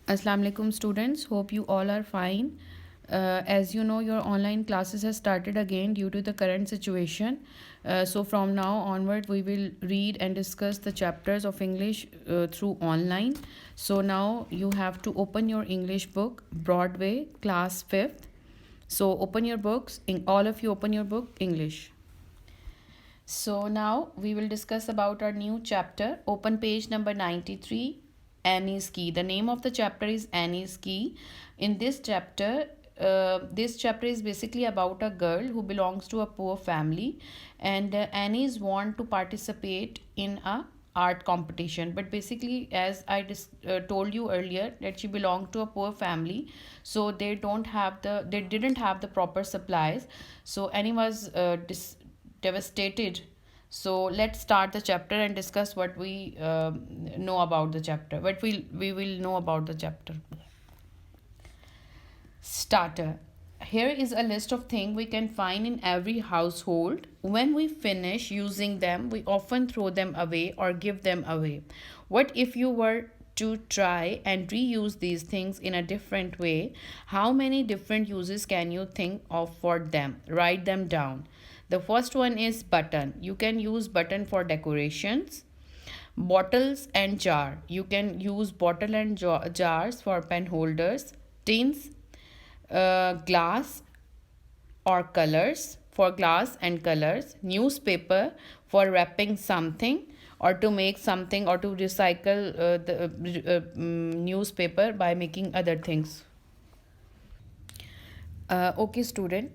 Assalamu alaikum students, hope you all are fine. As you know, your online classes has started again due to the current situation. So from now onward we will read and discuss the chapters of English through online. So now you have to open your English book, Broadway, class 5th. So open your books, all of you open your book, English. So now we will discuss about our new chapter. Open page number 93, Annie's Key. The name of the chapter is Annie's Key. In this chapter is basically about a girl who belongs to a poor family, and Annie's want to participate in a art competition, but basically as told you earlier that she belonged to a poor family, so they didn't have the proper supplies. So Annie was devastated. So let's start the chapter and discuss what we know about the chapter. What we will know about the chapter. Starter. Here is a list of things we can find in every household. When we finish using them, we often throw them away or give them away. What if you were to try and reuse these things in a different way? How many different uses can you think of for them? Write them down. The first one is button. You can use button for decorations. Bottles and jar. You can use bottle and jars for pen holders. Tins, glass or colors for glass and colors. Newspaper for wrapping something or to make something or to recycle the newspaper by making other things. Okay student,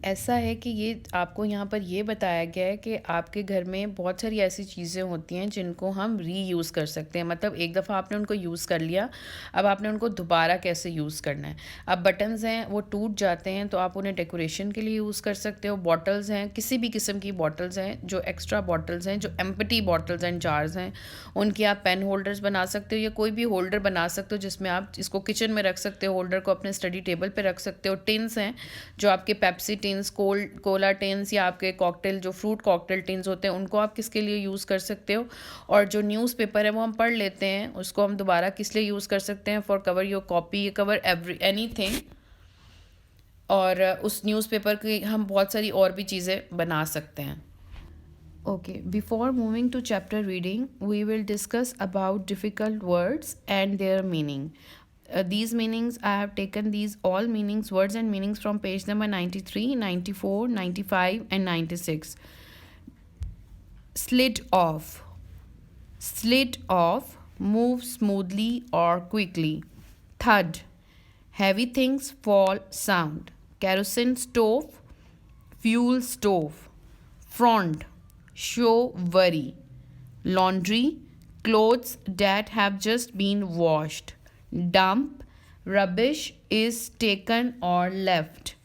ऐसा है कि ये आपको यहाँ पर ये बताया गया है कि आपके घर में बहुत सारी ऐसी चीज़ें होती हैं जिनको हम रीयूज़ कर सकते हैं। मतलब एक दफ़ा आपने उनको यूज़ कर लिया, अब आपने उनको दोबारा कैसे यूज़ करना है। अब बटन्स हैं वो टूट जाते हैं तो आप उन्हें डेकोरेशन के लिए यूज़ कर सकते हो। बॉटल्स हैं, किसी भी किस्म की बॉटल्स हैं, जो एक्स्ट्रा बॉटल्स हैं, जो एम्प्टी बॉटल्स एंड जार्स हैं, उनके आप पेन होल्डर्स बना सकते हो या कोई भी होल्डर बना सकते हो जिसमें आप इसको किचन में रख सकते हो, होल्डर को अपने स्टडी टेबल पर रख सकते हो। टिन्स हैं जो आपके पेप्सी टिन्स, कोला टिन्स या आपके कॉकटेल जो फ्रूट कॉकटेल टिन्स होते हैं उनको आप किसके लिए यूज़ कर सकते हो। और जो न्यूज़पेपर है वो हम पढ़ लेते हैं, उसको हम दोबारा किस लिए यूज़ कर सकते हैं, for cover your copy, cover anything. और उस न्यूज़पेपर की हम बहुत सारी और भी चीज़ें बना सकते हैं। Okay, before moving to chapter reading, we will discuss about difficult words and their meaning. These meanings, I have taken these all meanings, words and meanings from page number 93, 94, 95 and 96. Slid off. Slid off, move smoothly or quickly. Thud, heavy things fall sound. Kerosene stove, fuel stove. Front, show worry. Laundry, clothes that have just been washed. Dump, rubbish is taken or left.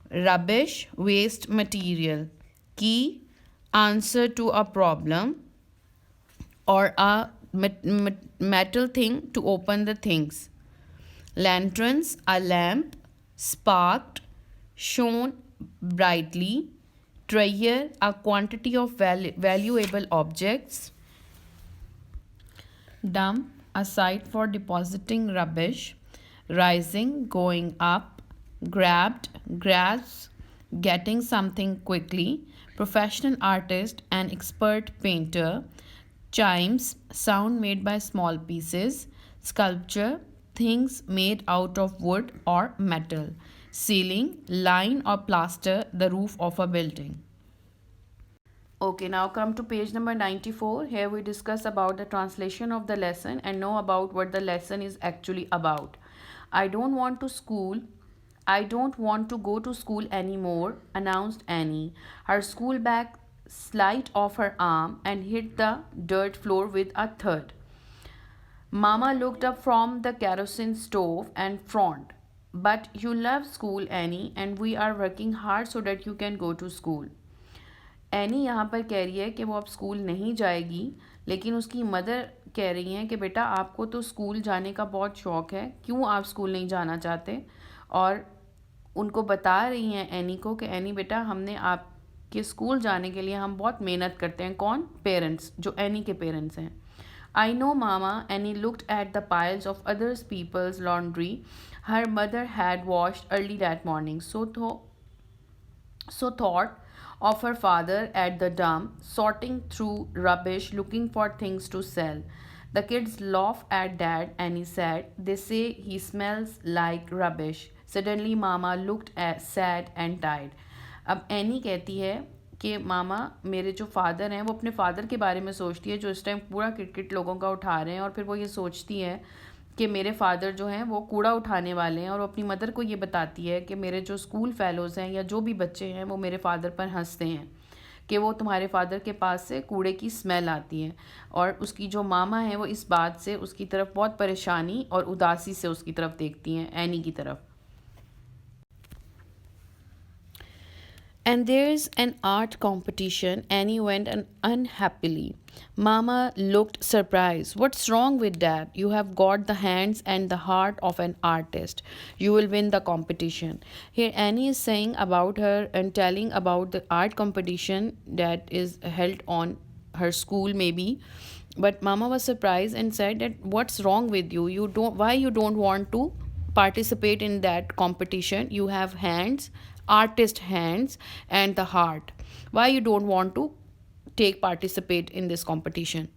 Rubbish, waste material. Key, answer to a problem or a metal thing to open the things. Lanterns, a lamp, sparked, shone brightly. Treasure, a quantity of valuable objects. Dump, a site for depositing rubbish. Rising, going up. Grabbed, grasp, getting something quickly. Professional artist, an expert painter. Chimes, sound made by small pieces. Sculpture, things made out of wood or metal. Ceiling, line or plaster the roof of a building. Okay, now come to page number 94. Here we discuss about the translation of the lesson and know about what the lesson is actually about. I don't want to school. I don't want to go to school anymore, announced Annie. Her school bag slid off her arm and hit the dirt floor with a thud. Mama looked up from the kerosene stove and frowned. But you love school, Annie, and we are working hard so that you can go to school. Any यहाँ पर कह रही है कि वो अब school नहीं जाएगी, लेकिन उसकी मदर कह रही हैं कि बेटा आपको तो स्कूल जाने का बहुत शौक़ है, क्यों आप स्कूल नहीं जाना चाहते। और उनको बता रही हैं एनी को कि एनी बेटा हमने आपके स्कूल जाने के लिए हम बहुत मेहनत करते हैं। कौन? पेरेंट्स, जो एनी के पेरेंट्स हैं। I know, Mama. Annie looked at the piles of other people's laundry her mother had washed early that morning. So thought of her father at the dump, sorting through rubbish, looking for things to sell. The kids laughed at Dad, and he said, "They say he smells like rubbish." Suddenly, Mama looked sad and tired. अब any कहती है कि मामा, मेरे जो father हैं वो अपने father के बारे में सोचती है जो इस टाइम पूरा क्रिकेट लोगों का उठा रहे हैं, और फिर वो ये सोचती है कि मेरे फादर जो हैं वो कूड़ा उठाने वाले हैं, और वो अपनी मदर को ये बताती है कि मेरे जो स्कूल फेलोज़ हैं या जो भी बच्चे हैं वो मेरे फादर पर हंसते हैं कि वो तुम्हारे फादर के पास से कूड़े की स्मेल आती है। और उसकी जो मामा है वो इस बात से उसकी तरफ बहुत परेशानी और उदासी से उसकी तरफ देखती हैं, एनी की तरफ। And there's an art competition. Annie went unhappily. Mama looked surprised. What's wrong with that? You have got the hands and the heart of an artist. You will win the competition. Here, Annie is saying about her and telling about the art competition that is held on her school, maybe. But Mama was surprised and said that what's wrong with you? Why you don't want to participate in that competition? You have hands, artist hands, and the heart. Why you don't want to take participate in this competition?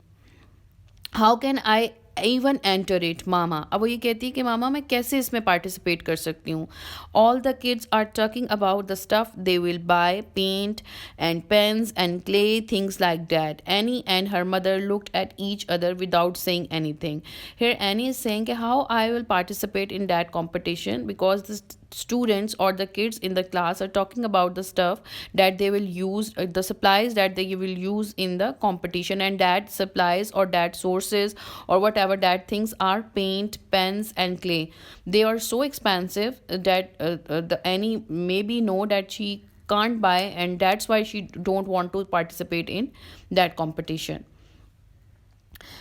How can I even enter it, मामा? अब वो ये कहती है कि मामा मैं कैसे इसमें participate कर सकती हूँ? All the kids are talking about the stuff they will buy, paint and pens and clay, things like that. Annie and her mother looked at each other without saying anything. Here Annie is saying कि how I will participate in that competition, because the students or the kids in the class are talking about the stuff that they will use, the supplies that they will use in the competition, and that supplies or that sources or whatever that things are paint, pens and clay. They are so expensive that the Annie maybe know that she can't buy, and that's why she don't want to participate in that competition.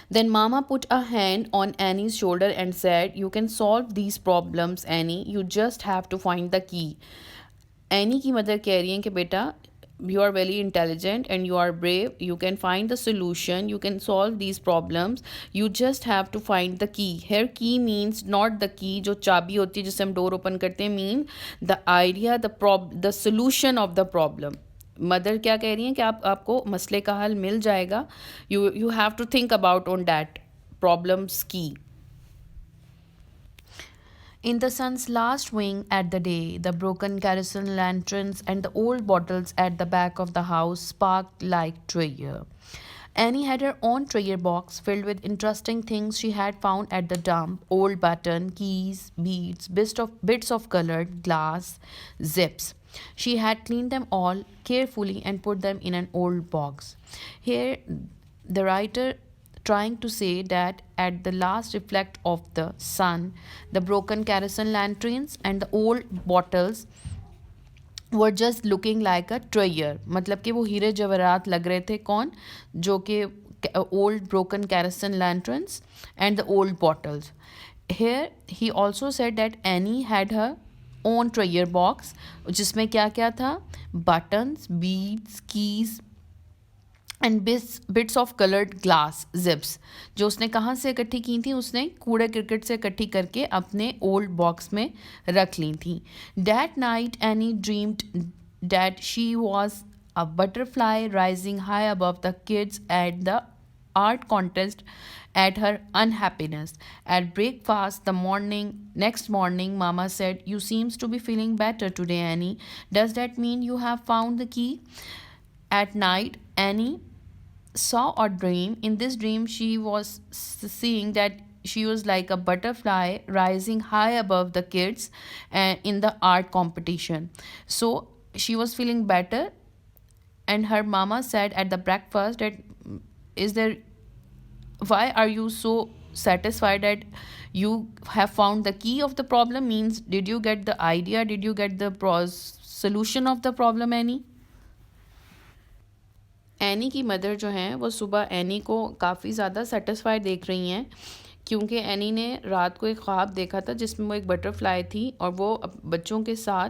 Then Mama put a hand on Annie's shoulder and said, "You can solve these problems, Annie. You just have to find the key." Annie की mother कह रही हैं कि बेटा, you are very intelligent and you are brave. You can find the solution. You can solve these problems. You just have to find the key. Here key means not the key जो चाबी होती है जिससे हम door open करते हैं, mean the idea, the solution of the problem. Mother क्या कह रही हैं कि आपको मसले का हल मिल जाएगा. You have to think about on that problems की. In the sun's last wing at the day, the broken kerosene lanterns and the old bottles at the back of the house sparkled like treasure. Annie had her own treasure box filled with interesting things she had found at the dump: old button, keys, beads, bits of colored glass, zips. She had cleaned them all carefully and put them in an old box. Here, the writer trying to say that at the last reflect of the sun, the broken kerosene lanterns and the old bottles were just looking like a treasure. मतलब कि वो हीरे जवाहरात लग रहे थे. कौन? जो कि old broken kerosene lanterns and the old bottles. Here he also said that Annie had her own treasure box जिसमें क्या क्या था? Buttons, beads, keys and bits of coloured glass zips, जो उसने कहाँ से इकट्ठी की थी? उसने कूड़े क्रिकेट से इकट्ठी करके अपने ओल्ड बॉक्स में रख ली थी. That night any dreamed that she was a butterfly rising high above the kids at the art contest at her unhappiness. At breakfast next morning, Mama said, "You seems to be feeling better today, Annie. Does that mean you have found the key?" At night, Annie saw a dream. In this dream, she was seeing that she was like a butterfly rising high above the kids in the art competition. So she was feeling better, and her mama said at the breakfast that, why are you so satisfied that you have found the key of the problem? Means, did you get the idea? Did you get the solution of the problem, Annie? Any की mother जो हैं वो सुबह any को काफ़ी ज़्यादा satisfied देख रही हैं, क्योंकि एनी ने रात को एक ख्वाब देखा था जिसमें वो एक बटरफ्लाई थी और वो बच्चों के साथ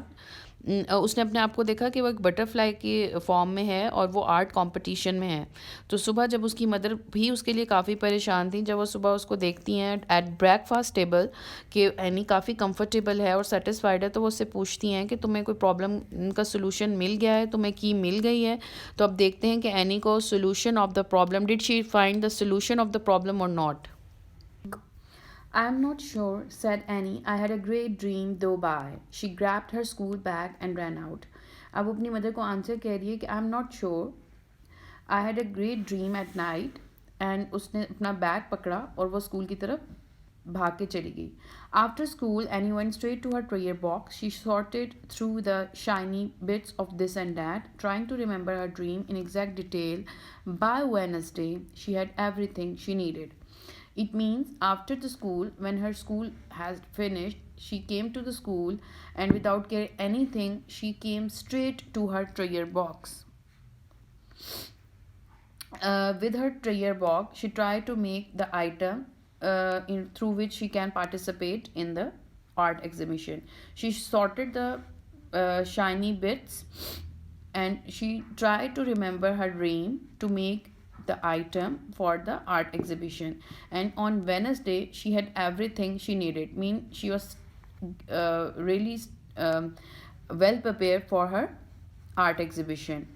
उसने अपने आप को देखा कि वो एक बटरफ्लाई की फॉर्म में है और वो आर्ट कंपटीशन में है। तो सुबह जब उसकी मदर भी उसके लिए काफ़ी परेशान थी, जब वो सुबह उसको देखती हैं एट ब्रेकफास्ट टेबल कि एनी काफ़ी कंफर्टेबल है और सेटिस्फाइड है, तो वो उससे पूछती हैं कि तुम्हें कोई प्रॉब्लम का सोल्यूशन मिल गया है, तुम्हें की मिल गई है। तो अब देखते हैं कि एनी को solution of the problem, did she find the solution of the problem और not? I'm not sure, said Annie. I had a great dream, though by. She grabbed her school bag and ran out. अब वो अपनी mother को answer कह रही है कि I am not sure, I had a great dream at night, and उसने अपना बैग पकड़ा और वो स्कूल की तरफ भाग के चली गई. After school, Annie went straight to her prayer box. She sorted through the shiny bits of this and that, trying to remember her dream in exact detail. By Wednesday, she had everything she needed. It means after the school, when her school has finished, she came to the school and without care anything, she came straight to her prayer box. With her prayer box, she tried to make the item through which she can participate in the art exhibition. She sorted the shiny bits and she tried to remember her dream to make the item for the art exhibition. And on Wednesday, she had everything she needed. Mean she was really well prepared for her art exhibition.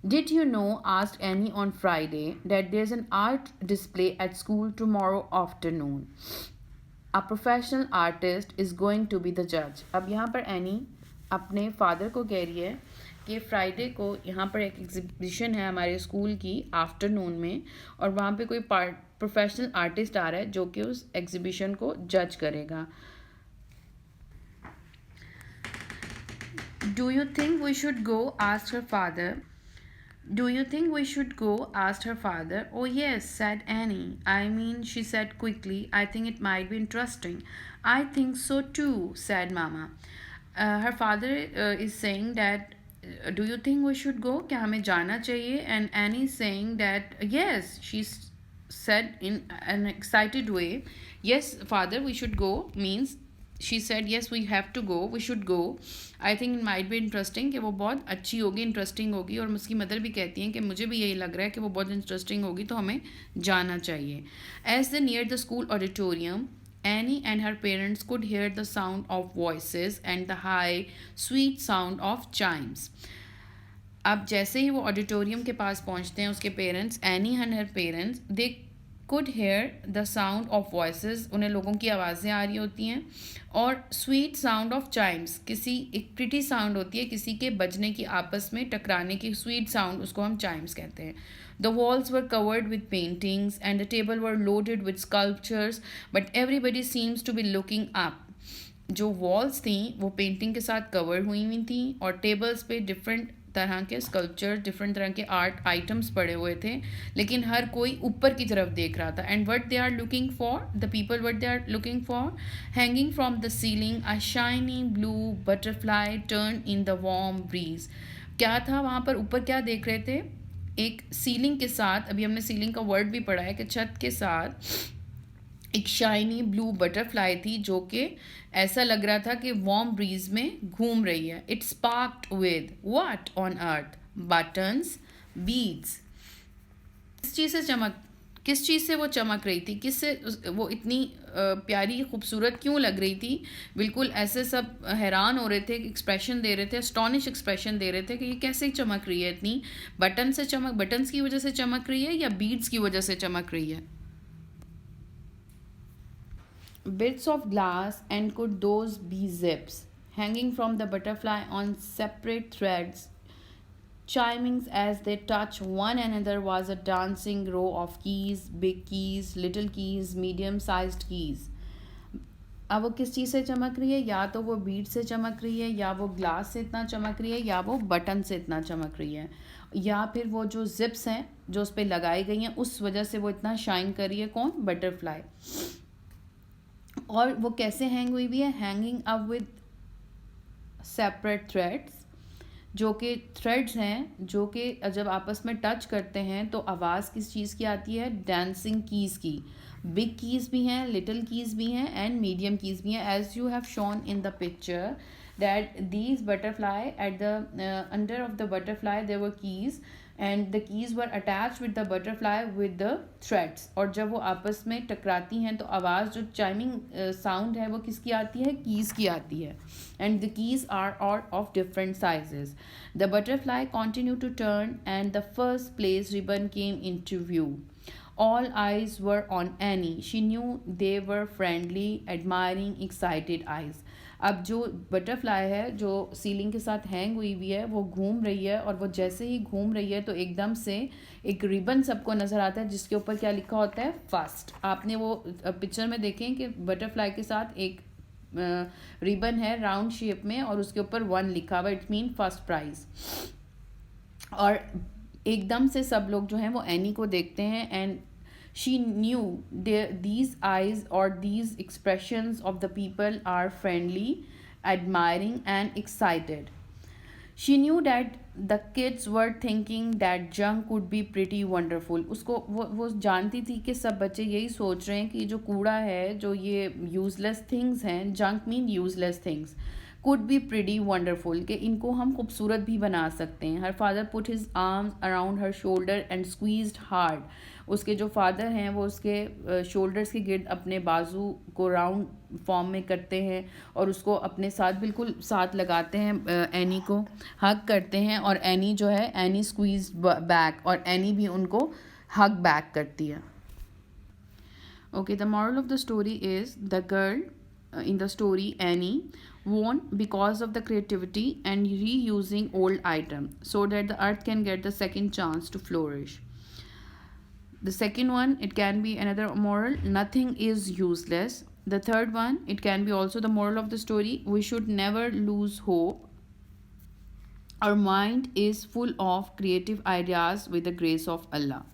Did you know, asked Annie on Friday, that there's an art display at school tomorrow afternoon? A professional artist is going to be the judge. अब यहाँ पर any अपने father को कह रही है कि Friday को यहाँ पर एक एग्जीबिशन है हमारे स्कूल की आफ्टरनून में, और वहाँ पे कोई प्रोफेशनल आर्टिस्ट आ रहा है जो कि उस एग्जीबिशन को जज करेगा. Do you think we should go? asked her father. Do you think we should go? asked her father. Oh, yes, said Annie. I mean, she said quickly, I think it might be interesting. I think so too, said Mama. Her father is saying that, do you think we should go? क्या हमें जाना चाहिए? And Annie is saying that, yes, she said in an excited way. Yes, father, we should go means she said yes we have to go, we should go. I think it might be interesting, कि वो बहुत अच्छी होगी, interesting होगी. और उसकी mother भी कहती हैं कि मुझे भी यही लग रहा है कि वो बहुत इंटरेस्टिंग होगी, तो हमें जाना चाहिए. As they neared the school auditorium, Annie and her parents could hear the sound of voices and the high, sweet sound of chimes. अब जैसे ही वो ऑडिटोरियम के पास पहुंचते हैं उसके parents, any and her parents, they could here the sound of voices, उन्हें लोगों की आवाज़ें आ रही होती हैं, और स्वीट साउंड ऑफ चाइम्स, किसी एक प्रिटी साउंड होती है किसी के बजने की, आपस में टकराने की स्वीट साउंड, उसको हम चाइम्स कहते हैं. The walls were covered with paintings and the table were loaded with sculptures, but everybody seems to be looking up. जो वॉल्स थी वो पेंटिंग के साथ कवर हुई हुई थी और टेबल्स पे डिफरेंट तरह के स्कल्पचर, डिफरेंट तरह के आर्ट आइटम्स पड़े हुए थे, लेकिन हर कोई ऊपर की तरफ देख रहा था. And what they are looking for, the people what they are looking for, hanging from the ceiling a shiny blue butterfly turn in the warm breeze. क्या था वहाँ पर ऊपर, क्या देख रहे थे? एक सीलिंग के साथ, अभी हमने सीलिंग का वर्ड भी पढ़ा है कि छत के साथ एक शाइनी ब्लू बटरफ्लाई थी जो कि ऐसा लग रहा था कि वार्म ब्रीज में घूम रही है. It sparked with what on earth? Buttons, beads. किस चीज़ से वो चमक रही थी? किससे वो इतनी प्यारी खूबसूरत क्यों लग रही थी? बिल्कुल ऐसे सब हैरान हो रहे थे, एक्सप्रेशन दे रहे थे, अस्टॉनिश एक्सप्रेशन दे रहे थे कि ये कैसे चमक रही है इतनी. बटन्स की वजह से चमक रही है या बीड्स की वजह से चमक रही है? Bits of glass, and could those be zips hanging from the butterfly on separate threads, chiming as they touch one another? Was a dancing row of keys, big keys, little keys, medium sized keys. अब वो किस चीज़ से चमक रही है? या तो वो बीड से चमक रही है, या वो ग्लास से इतना चमक रही है, या वो बटन से इतना चमक रही है, या फिर वो जो जिप्स हैं जो उस पर लगाई गई हैं उस वजह से वो इतना शाइन कर रही है. कौन? बटरफ्लाई. और वो कैसे हैंग हुई भी है? Hanging up with separate threads, जो कि थ्रेड्स हैं जो कि जब आपस में टच करते हैं तो आवाज़ किस चीज़ की आती है? डांसिंग कीज़ की. बिग कीज़ भी हैं, लिटिल कीज़ भी हैं, एंड मीडियम कीज़ भी हैं. As you have shown in the picture that these butterfly at the under of the butterfly there were keys, and the keys were attached with the butterfly with the threads. और जब वो आपस में टकराती हैं तो आवाज़ जो चाइमिंग साउंड है वो किसकी आती है, कीज़ की आती है. And the keys are all of different sizes. The butterfly continued to turn and the first place ribbon came into view. All eyes were on Annie. She knew they were friendly, admiring, excited eyes. अब जो butterfly है जो ceiling के साथ hang हुई हुई है वो घूम रही है, और वो जैसे ही घूम रही है तो एकदम से एक रिबन सबको नज़र आता है जिसके ऊपर क्या लिखा होता है, फर्स्ट. आपने वो पिक्चर में देखें कि बटरफ्लाई के साथ एक रिबन है राउंड शेप में और उसके ऊपर 1 लिखा हुआ, इट मीन फर्स्ट प्राइज. और एकदम से सब लोग जो हैं वो एनी को देखते हैं, and she knew these eyes or these expressions of the people are friendly, admiring and excited. She knew that the kids were thinking that junk could be pretty wonderful. उसको वो जानती थी कि सब बच्चे यही सोच रहे हैं कि जो कूड़ा है, जो ये useless things हैं, junk mean useless things, could be pretty wonderful, कि इनको हम खूबसूरत भी बना सकते हैं. Her father put his arms around her shoulder and squeezed hard. उसके जो फादर हैं वो उसके शोल्डर्स के गिर्द अपने बाजू को राउंड फॉर्म में करते हैं और उसको अपने साथ बिल्कुल साथ लगाते हैं, एनी को हग करते हैं, और एनी जो है एनी स्क्वीज बैक, और एनी भी उनको हग बैक करती है. Okay, the moral of the story is the girl in the story Annie won because of the creativity and reusing old item so that the earth can get the second chance to flourish. The second one, it can be another moral, nothing is useless. The third one, it can be also the moral of the story, we should never lose hope. Our mind is full of creative ideas with the grace of Allah.